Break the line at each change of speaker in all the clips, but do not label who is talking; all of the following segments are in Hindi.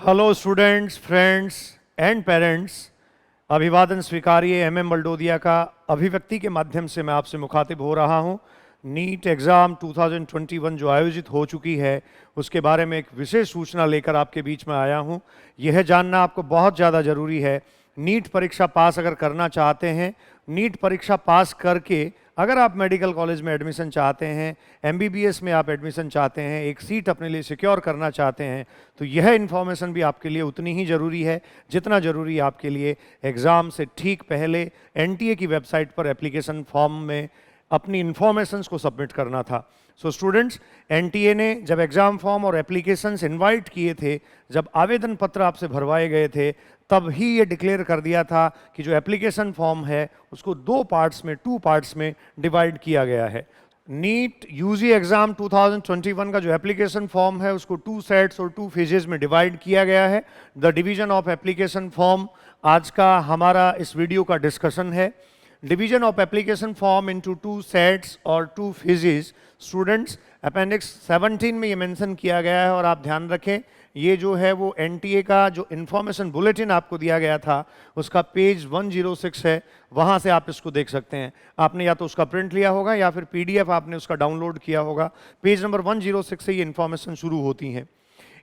Hello students, friends and parents. अभिवादन स्वीकारिए। एमएम बलडोदिया का अभिव्यक्ति के माध्यम से मैं आपसे मुखातिब हो रहा हूं। नीट एग्ज़ाम 2021 जो आयोजित हो चुकी है उसके बारे में एक विशेष सूचना लेकर आपके बीच में आया हूं। यह जानना आपको बहुत ज़्यादा ज़रूरी है। नीट परीक्षा पास अगर करना चाहते हैं, नीट परीक्षा पास करके अगर आप मेडिकल कॉलेज में एडमिशन चाहते हैं, एमबीबीएस में आप एडमिशन चाहते हैं, एक सीट अपने लिए सिक्योर करना चाहते हैं, तो यह इन्फॉर्मेशन भी आपके लिए उतनी ही ज़रूरी है जितना ज़रूरी आपके लिए एग्ज़ाम से ठीक पहले एनटीए की वेबसाइट पर एप्लीकेशन फॉर्म में अपनी इन्फॉर्मेशंस को सबमिट करना था। सो स्टूडेंट्स, एनटीए ने जब एग्ज़ाम फॉर्म और एप्लीकेशंस इनवाइट किए थे, जब आवेदन पत्र आपसे भरवाए गए थे, तब ही ये डिक्लेयर कर दिया था कि जो एप्लीकेशन फॉर्म है उसको टू पार्ट्स में डिवाइड किया गया है। नीट यूजी एग्ज़ाम 2021 का जो एप्लीकेशन फॉर्म है उसको 2 सेट्स और 2 फेजेस में डिवाइड किया गया है। The division of application form आज का हमारा इस वीडियो का डिस्कशन है। Division of application form into 2 sets और 2 फेजेस। स्टूडेंट्स, अपेंडिक्स 17 में ये मेंशन किया गया है और आप ध्यान रखें, ये जो है वो एनटीए का जो इन्फॉर्मेशन बुलेटिन आपको दिया गया था उसका पेज 106 है, वहाँ से आप इसको देख सकते हैं। आपने या तो उसका प्रिंट लिया होगा या फिर पीडीएफ आपने उसका डाउनलोड किया होगा। पेज नंबर 106 से ये इन्फॉर्मेशन शुरू होती हैं।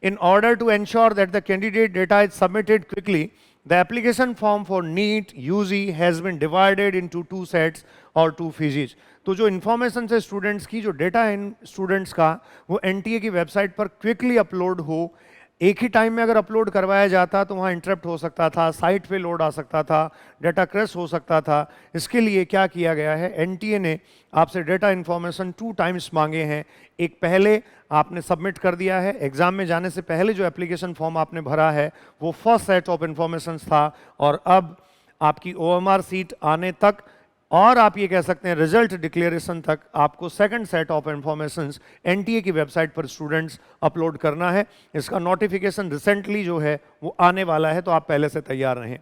In order to ensure that the candidate data is submitted quickly, the application form for NEET UG has been divided into 2 sets और 2 phases। तो जो इन्फॉर्मेशन है स्टूडेंट्स की, जो डेटा है स्टूडेंट्स का, वो एनटीए की वेबसाइट पर क्विकली अपलोड हो। एक ही टाइम में अगर अपलोड करवाया जाता तो वहाँ इंटरप्ट हो सकता था, साइट पे लोड आ सकता था, डेटा क्रैश हो सकता था। इसके लिए क्या किया गया है, एनटीए ने आपसे डेटा इन्फॉर्मेशन 2 टाइम्स मांगे हैं। एक पहले आपने सबमिट कर दिया है, एग्ज़ाम में जाने से पहले जो एप्लीकेशन फॉर्म आपने भरा है वो फर्स्ट सेट ऑफ इन्फॉर्मेशन था, और अब आपकी ओएमआर सीट आने तक और आप ये कह सकते हैं रिजल्ट डिक्लेरेशन तक आपको second set of informations NTA की वेबसाइट पर स्टूडेंट्स अपलोड करना है। इसका नोटिफिकेशन रिसेंटली जो है वो आने वाला है, तो आप पहले से तैयार रहें।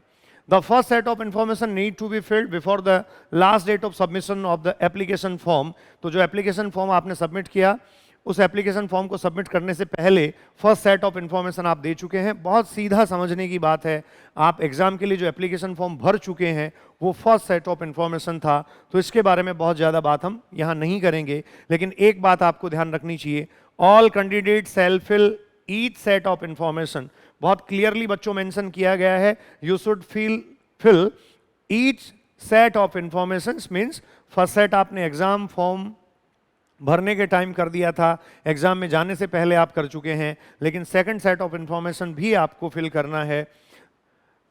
The first set of information need to be filled before the last date of submission of the application form। तो जो एप्लीकेशन फॉर्म आपने सबमिट किया, उस एप्लीकेशन फॉर्म को सबमिट करने से पहले फर्स्ट सेट ऑफ इन्फॉर्मेशन आप दे चुके हैं। बहुत सीधा समझने की बात है, आप एग्जाम के लिए जो एप्लीकेशन फॉर्म भर चुके हैं वो फर्स्ट सेट ऑफ इन्फॉर्मेशन था, तो इसके बारे में बहुत ज़्यादा बात हम यहाँ नहीं करेंगे। लेकिन एक बात आपको ध्यान रखनी चाहिए, all candidate shall fill each set of information. बहुत क्लियरली बच्चों मेंशन किया गया है, you should fill each set of information. Means first set आपने एग्जाम फॉर्म भरने के टाइम कर दिया था, एग्जाम में जाने से पहले आप कर चुके हैं, लेकिन सेकंड सेट ऑफ इन्फॉर्मेशन भी आपको फिल करना है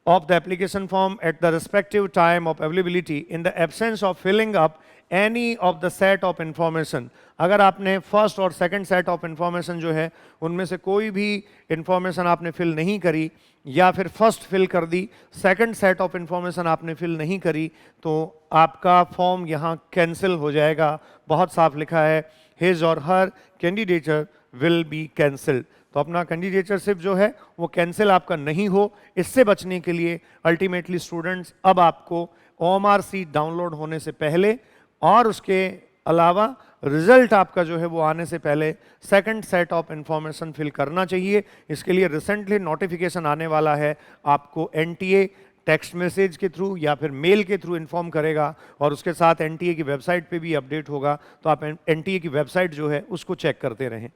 of the application form at the respective time of availability in the absence of filling up any of the set of information। अगर आपने फर्स्ट और सेकंड सेट ऑफ इन्फॉर्मेशन जो है उनमें से कोई भी इन्फॉर्मेशन आपने फिल नहीं करी, या फिर फर्स्ट फिल कर दी, सेकंड सेट ऑफ इन्फॉर्मेशन आपने फिल नहीं करी, तो आपका फॉर्म यहाँ कैंसिल हो जाएगा। बहुत साफ लिखा है, हिज और हर कैंडिडेचर विल बी कैंसिल्ड। तो अपना कैंडिडेटरशिप जो है वो कैंसिल आपका नहीं हो, इससे बचने के लिए अल्टीमेटली स्टूडेंट्स अब आपको ओएमआर सीट डाउनलोड होने से पहले और उसके अलावा रिजल्ट आपका जो है वो आने से पहले second set of information fill करना चाहिए। इसके लिए रिसेंटली नोटिफिकेशन आने वाला है, आपको एनटीए टेक्स्ट मैसेज के थ्रू या फिर मेल के थ्रू इन्फॉर्म करेगा, और उसके साथ एनटीए की वेबसाइट पे भी अपडेट होगा, तो आप एनटीए की वेबसाइट जो है उसको चेक करते रहें।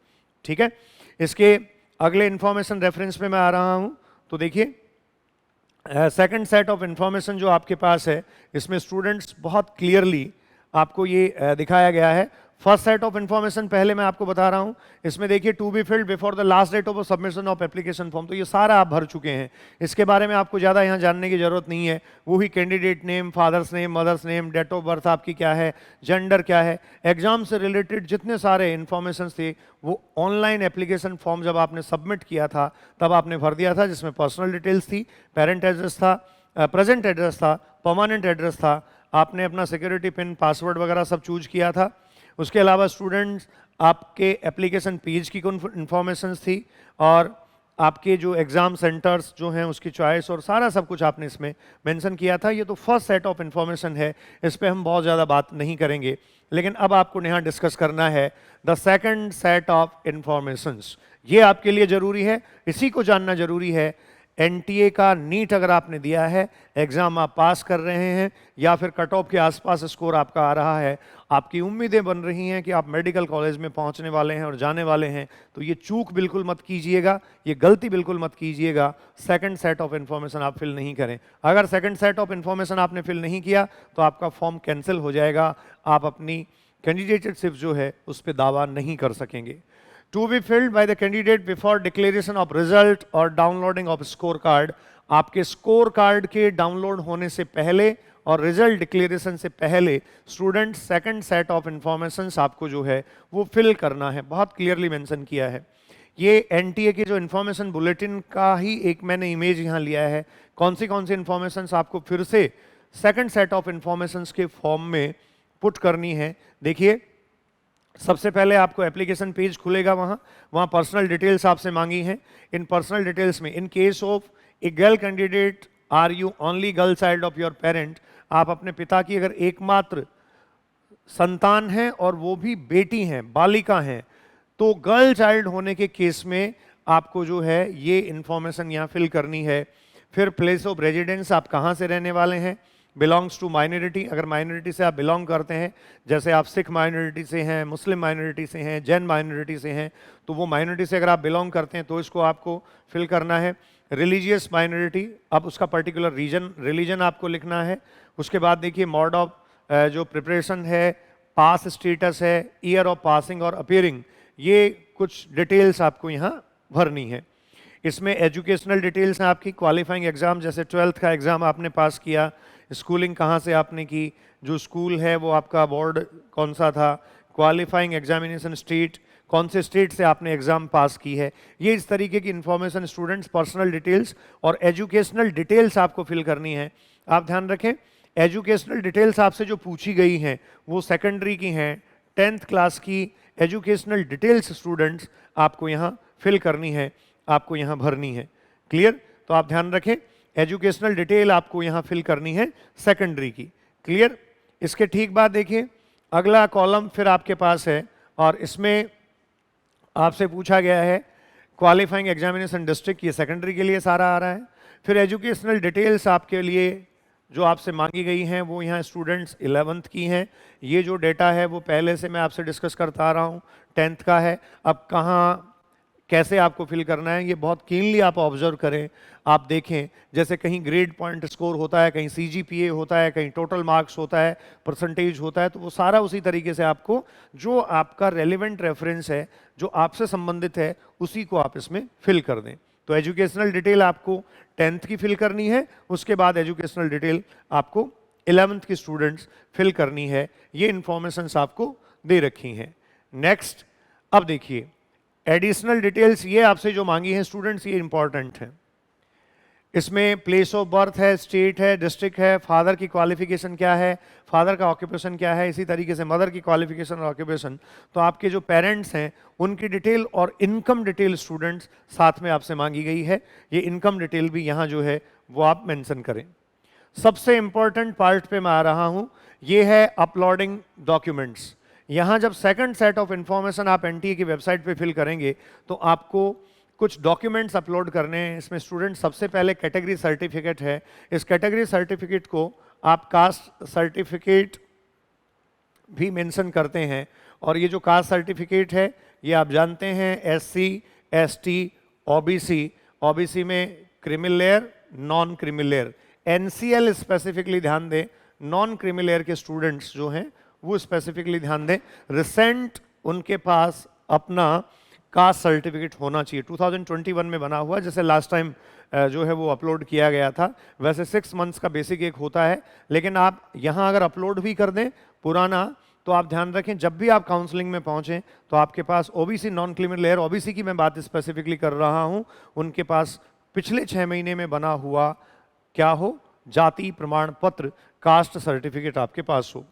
ठीक है, इसके अगले इन्फॉर्मेशन रेफरेंस में मैं आ रहा हूं, तो देखिए सेकंड सेट ऑफ इन्फॉर्मेशन जो आपके पास है इसमें स्टूडेंट्स बहुत क्लियरली आपको ये दिखाया गया है। फर्स्ट सेट ऑफ इन्फॉर्मेशन पहले मैं आपको बता रहा हूं, इसमें देखिए to be filled before the last date of submission of application form. तो ये सारा आप भर चुके हैं, इसके बारे में आपको ज़्यादा यहाँ जानने की जरूरत नहीं है। वही candidate name, father's name, mother's name, date of birth आपकी क्या है, जेंडर क्या है, एग्जाम से रिलेटेड जितने सारे इन्फॉर्मेशन थे वो ऑनलाइन एप्लीकेशन फॉर्म जब आपने सबमिट किया था तब आपने भर दिया था, जिसमें पर्सनल डिटेल्स थी, पेरेंट एड्रेस था, प्रेजेंट एड्रेस था, परमानेंट एड्रेस था, आपने अपना सिक्योरिटी पिन, पासवर्ड वगैरह सब चूज किया था। उसके अलावा स्टूडेंट्स आपके एप्लीकेशन पेज की इन्फॉर्मेशंस थी, और आपके जो एग्ज़ाम सेंटर्स जो हैं उसकी चॉइस और सारा सब कुछ आपने इसमें मेंशन किया था। ये तो फर्स्ट सेट ऑफ इन्फॉर्मेशन है, इस पे हम बहुत ज़्यादा बात नहीं करेंगे। लेकिन अब आपको यहाँ डिस्कस करना है the second set of informations. ये आपके लिए ज़रूरी है, इसी को जानना ज़रूरी है। एनटीए का नीट अगर आपने दिया है, एग्ज़ाम आप पास कर रहे हैं या फिर कट ऑफ के आसपास स्कोर आपका आ रहा है, आपकी उम्मीदें बन रही हैं कि आप मेडिकल कॉलेज में पहुंचने वाले हैं और जाने वाले हैं, तो ये चूक बिल्कुल मत कीजिएगा, ये गलती बिल्कुल मत कीजिएगा। सेकंड सेट ऑफ इन्फॉर्मेशन आप फिल नहीं करें। अगर सेकंड सेट ऑफ इन्फॉर्मेशन आपने फिल नहीं किया तो आपका फॉर्म कैंसिल हो जाएगा, आप अपनी कैंडिडेटशिप जो है उस पर दावा नहीं कर सकेंगे। To be filled by the candidate before declaration of result or downloading of scorecard। आपके स्कोर कार्ड के डाउनलोड होने से पहले और रिजल्ट डिक्लेरेशन से पहले student second set of informations आपको जो है वो फिल करना है। बहुत क्लियरली मेंशन किया है। ये एनटीए के जो इन्फॉर्मेशन बुलेटिन का ही एक मैंने इमेज यहाँ लिया है। कौन सी इन्फॉर्मेशंस आपको फिर से सेकंड सेट ऑफ इंफॉर्मेशंस के फॉर्म में पुट करनी है। देखिए, सबसे पहले आपको एप्लीकेशन पेज खुलेगा, वहाँ पर्सनल डिटेल्स आपसे मांगी हैं। इन पर्सनल डिटेल्स में in case of a girl candidate are you only girl child of your parent, आप अपने पिता की अगर एकमात्र संतान हैं और वो भी बेटी हैं, बालिका हैं, तो गर्ल चाइल्ड होने के केस में आपको जो है ये इंफॉर्मेशन यहाँ फिल करनी है। फिर प्लेस ऑफ रेजिडेंस, आप कहाँ से रहने वाले हैं। बिलोंग्स टू माइनॉरिटी, अगर माइनॉरिटी से आप बिलोंग करते हैं, जैसे आप सिख माइनॉरिटी से हैं, मुस्लिम माइनॉरिटी से हैं, जैन माइनॉरिटी से हैं, तो वो माइनॉरिटी से अगर आप बिलोंग करते हैं तो इसको आपको फिल करना है। रिलीजियस माइनॉरिटी, अब उसका पर्टिकुलर रिलीजन आपको लिखना है। उसके बाद देखिए मोड ऑफ जो प्रिपरेशन है, पास स्टेटस है, ईयर ऑफ पासिंग और अपीयरिंग, ये कुछ डिटेल्स आपको यहाँ भरनी है। इसमें एजुकेशनल डिटेल्स हैं आपकी, क्वालिफाइंग एग्जाम, जैसे 12th का एग्जाम आपने पास किया, स्कूलिंग कहाँ से आपने की, जो स्कूल है वो आपका बोर्ड कौन सा था, क्वालिफाइंग एग्जामिनेशन स्टेट, कौन से स्टेट से आपने एग्जाम पास की है। ये इस तरीके की इन्फॉर्मेशन स्टूडेंट्स, पर्सनल डिटेल्स और एजुकेशनल डिटेल्स आपको फिल करनी है। आप ध्यान रखें, एजुकेशनल डिटेल्स आपसे जो पूछी गई हैं वो सेकेंडरी की हैं, 10th क्लास की एजुकेशनल डिटेल्स स्टूडेंट्स आपको यहाँ फिल करनी है, आपको यहाँ भरनी है। क्लियर? तो आप ध्यान रखें, एजुकेशनल डिटेल आपको यहाँ फिल करनी है सेकेंडरी की। क्लियर? इसके ठीक बाद देखिए अगला कॉलम फिर आपके पास है और इसमें आपसे पूछा गया है क्वालिफाइंग एग्जामिनेशन डिस्ट्रिक्ट, ये सेकेंडरी के लिए सारा आ रहा है। फिर एजुकेशनल डिटेल्स आपके लिए जो आपसे मांगी गई हैं वो यहाँ स्टूडेंट्स 11th की हैं। ये जो डेटा है वो पहले से मैं आपसे डिस्कस करता आ रहा हूँ, 10th का है। अब कहाँ कैसे आपको फिल करना है ये बहुत कीनली आप ऑब्जर्व करें, आप देखें। जैसे कहीं ग्रेड पॉइंट स्कोर होता है, कहीं सीजीपीए होता है, कहीं टोटल मार्क्स होता है, परसेंटेज होता है, तो वो सारा उसी तरीके से आपको जो आपका रेलिवेंट रेफरेंस है, जो आपसे संबंधित है, उसी को आप इसमें फिल कर दें। तो एजुकेशनल डिटेल आपको 10th की फिल करनी है, उसके बाद एजुकेशनल डिटेल आपको 11th की स्टूडेंट्स फिल करनी है। ये इंफॉर्मेशंस आपको दे रखी हैं। नेक्स्ट, अब देखिए एडिशनल डिटेल्स ये आपसे जो मांगी हैं स्टूडेंट्स, ये इंपॉर्टेंट है। इसमें प्लेस ऑफ बर्थ है, स्टेट है, डिस्ट्रिक्ट है, फादर की क्वालिफिकेशन क्या है, फादर का ऑक्यूपेशन क्या है, इसी तरीके से मदर की क्वालिफिकेशन और ऑक्यूपेशन। तो आपके जो पेरेंट्स हैं उनकी डिटेल और इनकम डिटेल स्टूडेंट्स साथ में आपसे मांगी गई है। ये इनकम डिटेल भी यहाँ जो है वो आप मेंशन करें। सबसे इंपॉर्टेंट पार्ट पे मैं आ रहा हूँ, ये है अपलोडिंग डॉक्यूमेंट्स। यहाँ जब सेकंड सेट ऑफ इंफॉर्मेशन आप एनटीए की वेबसाइट पे फिल करेंगे तो आपको कुछ डॉक्यूमेंट्स अपलोड करने हैं। इसमें स्टूडेंट सबसे पहले कैटेगरी सर्टिफिकेट है। इस कैटेगरी सर्टिफिकेट को आप कास्ट सर्टिफिकेट भी मेंशन करते हैं, और ये जो कास्ट सर्टिफिकेट है ये आप जानते हैं एससी, एसटी, ओबीसी, ओबीसी में creamy layer, non creamy layer, NCL specifically ध्यान दें, नॉन क्रीमी लेयर के स्टूडेंट्स जो हैं वो स्पेसिफिकली ध्यान दें। रिसेंट उनके पास अपना कास्ट सर्टिफिकेट होना चाहिए, 2021 में बना हुआ, जैसे लास्ट टाइम जो है वो अपलोड किया गया था। वैसे 6 मंथ्स का बेसिक एक होता है, लेकिन आप यहाँ अगर अपलोड भी कर दें पुराना, तो आप ध्यान रखें जब भी आप काउंसलिंग में पहुँचें तो आपके पास OBC, non creamy layer, OBC की मैं बात स्पेसिफिकली कर रहा हूँ, उनके पास पिछले 6 महीने में बना हुआ क्या हो, जाति प्रमाण पत्र, कास्ट सर्टिफिकेट आपके पास हो।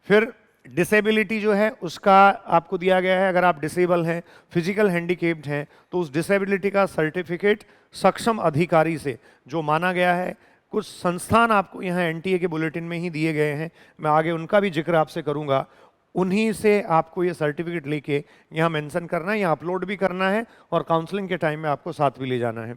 फिर डिसेबिलिटी जो है उसका आपको दिया गया है, अगर आप डिसेबल हैं, फिजिकल हैंडीकेप्ड हैं, तो उस डिसेबिलिटी का सर्टिफिकेट सक्षम अधिकारी से जो माना गया है, कुछ संस्थान आपको यहाँ एनटीए के बुलेटिन में ही दिए गए हैं, मैं आगे उनका भी जिक्र आपसे करूँगा, उन्हीं से आपको ये सर्टिफिकेट लेके यहाँ मेंशन करना है, यहाँ अपलोड भी करना है और काउंसलिंग के टाइम में आपको साथ भी ले जाना है।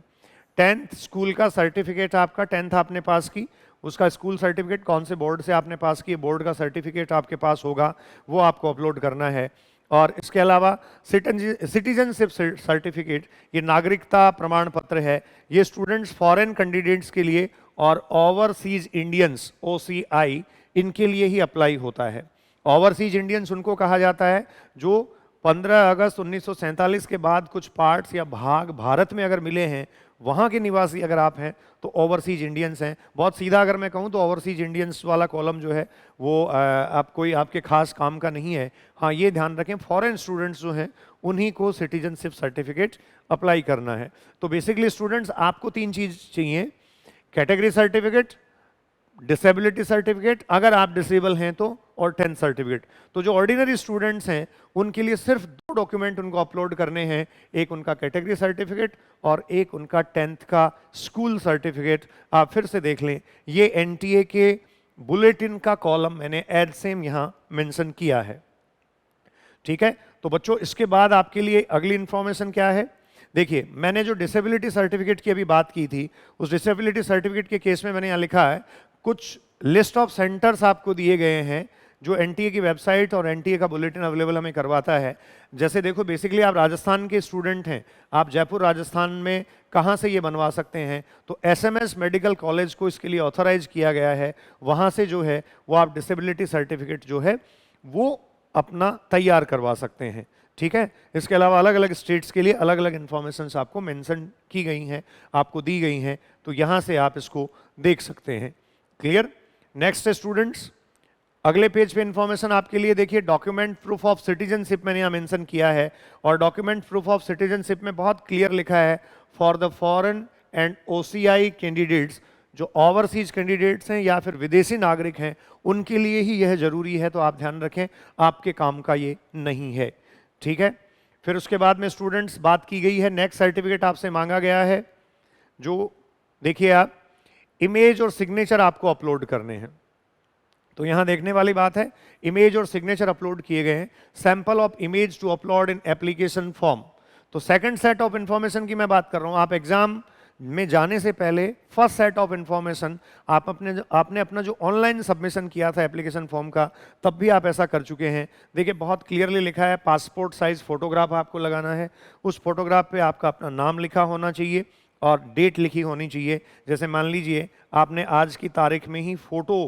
10th स्कूल का सर्टिफिकेट आपका, 10th आपने पास की, उसका स्कूल सर्टिफिकेट कौन से बोर्ड से आपने पास की, बोर्ड का सर्टिफिकेट आपके पास होगा, वो आपको अपलोड करना है। और इसके अलावा सिटीजनशिप सर्टिफिकेट, ये नागरिकता प्रमाण पत्र है, ये स्टूडेंट्स फॉरेन कैंडिडेट्स के लिए और ओवरसीज इंडियंस OCI इनके लिए ही अप्लाई होता है। ओवरसीज इंडियंस उनको कहा जाता है जो 15 अगस्त 1947 के बाद कुछ पार्ट्स या भाग भारत में अगर मिले हैं, वहाँ के निवासी अगर आप हैं तो ओवरसीज इंडियंस हैं। बहुत सीधा अगर मैं कहूँ तो ओवरसीज इंडियंस वाला कॉलम जो है वो आप कोई आपके खास काम का नहीं है। हाँ, ये ध्यान रखें, फॉरेन स्टूडेंट्स जो हैं उन्हीं को सिटीजनशिप सर्टिफिकेट अप्लाई करना है। तो बेसिकली स्टूडेंट्स आपको 3 चीज़ चाहिए, कैटेगरी सर्टिफिकेट, डिसेबिलिटी सर्टिफिकेट अगर आप डिसेबल हैं तो, और 10th सर्टिफिकेट। तो जो ऑर्डिनरी स्टूडेंट्स हैं उनके लिए सिर्फ 2 डॉक्यूमेंट उनको अपलोड करने हैं, एक उनका कैटेगरी सर्टिफिकेट और एक उनका 10th का स्कूल सर्टिफिकेट। आप फिर से देख लें, ये एनटीए के बुलेटिन का कॉलम मैंने एज सेम यहाँ मेंशन किया है। ठीक है, तो बच्चों इसके बाद आपके लिए अगली इंफॉर्मेशन क्या है? देखिए, मैंने जो डिसेबिलिटी सर्टिफिकेट की अभी बात की थी, उस डिसेबिलिटी सर्टिफिकेट के केस में मैंने यहाँ लिखा है कुछ लिस्ट ऑफ सेंटर्स आपको दिए गए हैं जो एनटीए की वेबसाइट और एनटीए का बुलेटिन अवेलेबल हमें करवाता है। जैसे देखो, बेसिकली आप राजस्थान के स्टूडेंट हैं, आप जयपुर राजस्थान में कहाँ से ये बनवा सकते हैं? तो एसएमएस मेडिकल कॉलेज को इसके लिए ऑथराइज किया गया है, वहाँ से जो है वो आप डिसेबिलिटी सर्टिफिकेट जो है वो अपना तैयार करवा सकते हैं। ठीक है, इसके अलावा अलग अलग स्टेट्स के लिए अलग अलग इंफॉर्मेशंस आपको मेंशन की गई हैं, आपको दी गई हैं, तो यहाँ से आप इसको देख सकते हैं। क्लियर? नेक्स्ट है स्टूडेंट्स, अगले पेज पे इंफॉर्मेशन आपके लिए देखिए, डॉक्यूमेंट प्रूफ ऑफ सिटीजनशिप मैंने यहाँ मेंशन किया है, और डॉक्यूमेंट प्रूफ ऑफ सिटीजनशिप में बहुत क्लियर लिखा है for the foreign and OCI candidates, जो ओवरसीज कैंडिडेट्स हैं या फिर विदेशी नागरिक हैं, उनके लिए ही यह जरूरी है, तो आप ध्यान रखें आपके काम का ये नहीं है। ठीक है, फिर उसके बाद में स्टूडेंट्स बात की गई है, नेक्स्ट सर्टिफिकेट आपसे मांगा गया है, जो देखिए आप इमेज और सिग्नेचर आपको अपलोड करने हैं। तो यहां देखने वाली बात है, इमेज और सिग्नेचर अपलोड किए गए हैं, sample of image to upload in application form. तो सेकंड सेट ऑफ इंफॉर्मेशन की मैं बात कर रहा हूं, आप एग्जाम में जाने से पहले फर्स्ट सेट ऑफ इंफॉर्मेशन आपने अपना जो ऑनलाइन सबमिशन किया था एप्लीकेशन फॉर्म का, तब भी आप ऐसा कर चुके हैं। देखिए, बहुत क्लियरली लिखा है पासपोर्ट साइज फोटोग्राफ आपको लगाना है, उस फोटोग्राफ पे आपका अपना नाम लिखा होना चाहिए और डेट लिखी होनी चाहिए। जैसे मान लीजिए आपने आज की तारीख में ही फोटो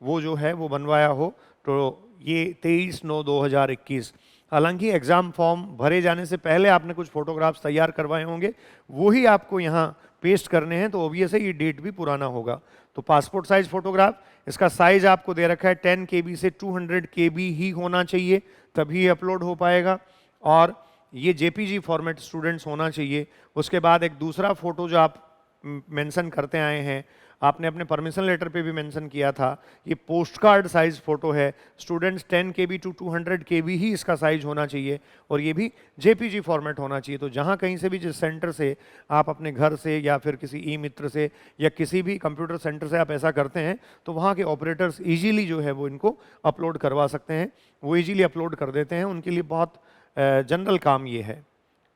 वो जो है वो बनवाया हो, तो ये 23/9/2021। हालांकि एग्जाम फॉर्म भरे जाने से पहले आपने कुछ फोटोग्राफ्स तैयार करवाए होंगे, वही आपको यहाँ पेस्ट करने हैं, तो ऑब्वियस है ये डेट भी पुराना होगा। तो पासपोर्ट साइज फोटोग्राफ, इसका साइज आपको दे रखा है 10 KB से 200 KB ही होना चाहिए, तभी अपलोड हो पाएगा, और ये JPG फॉर्मेट स्टूडेंट्स होना चाहिए। उसके बाद एक दूसरा फोटो जो आप मेंशन करते आए हैं, आपने अपने परमिशन लेटर पे भी मेंशन किया था, ये पोस्ट कार्ड साइज फोटो है, स्टूडेंट्स 10 KB to 200 KB ही इसका साइज होना चाहिए, और ये भी JPG फॉर्मेट होना चाहिए। तो जहाँ कहीं से भी जिस सेंटर से आप अपने घर से या फिर किसी ई मित्र से या किसी भी कंप्यूटर सेंटर से आप ऐसा करते हैं, तो वहाँ के ऑपरेटर्स ईजीली जो है वो इनको अपलोड करवा सकते हैं, वो ईजीली अपलोड कर देते हैं, उनके लिए बहुत जनरल काम ये है।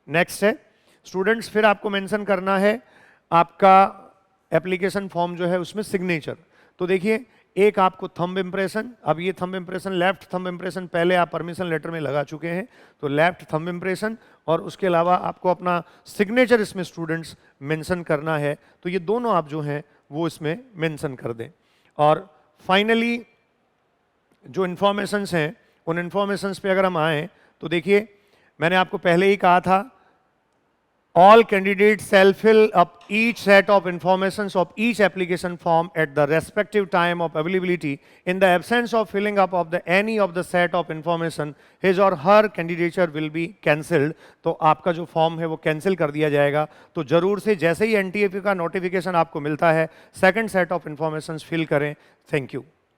नेक्स्ट है स्टूडेंट्स, फिर आपको मेंशन करना है आपका एप्लीकेशन फॉर्म जो है उसमें सिग्नेचर। तो देखिए, एक आपको थंब इम्प्रेशन, अब ये thumb impression, left thumb impression पहले आप परमिशन लेटर में लगा चुके हैं, तो लेफ्ट थंब इम्प्रेशन, और उसके अलावा आपको अपना सिग्नेचर इसमें स्टूडेंट्स मेंशन करना है, तो ये दोनों आप जो हैं वो इसमें मेंशन कर दें। और फाइनली जो इन्फॉर्मेशंस हैं, उन इन्फॉर्मेशंस पे अगर हम आएँ तो देखिए, मैंने आपको पहले ही कहा था, all candidates shall fill up each set of informations of each application form at the respective time of availability. In the absence of filling up of any of the set of information, his or her candidature will be cancelled. तो आपका जो फॉर्म है वो कैंसिल कर दिया जाएगा। तो जरूर से जैसे ही NTF का नोटिफिकेशन आपको मिलता है, second set of information fill करें। Thank you.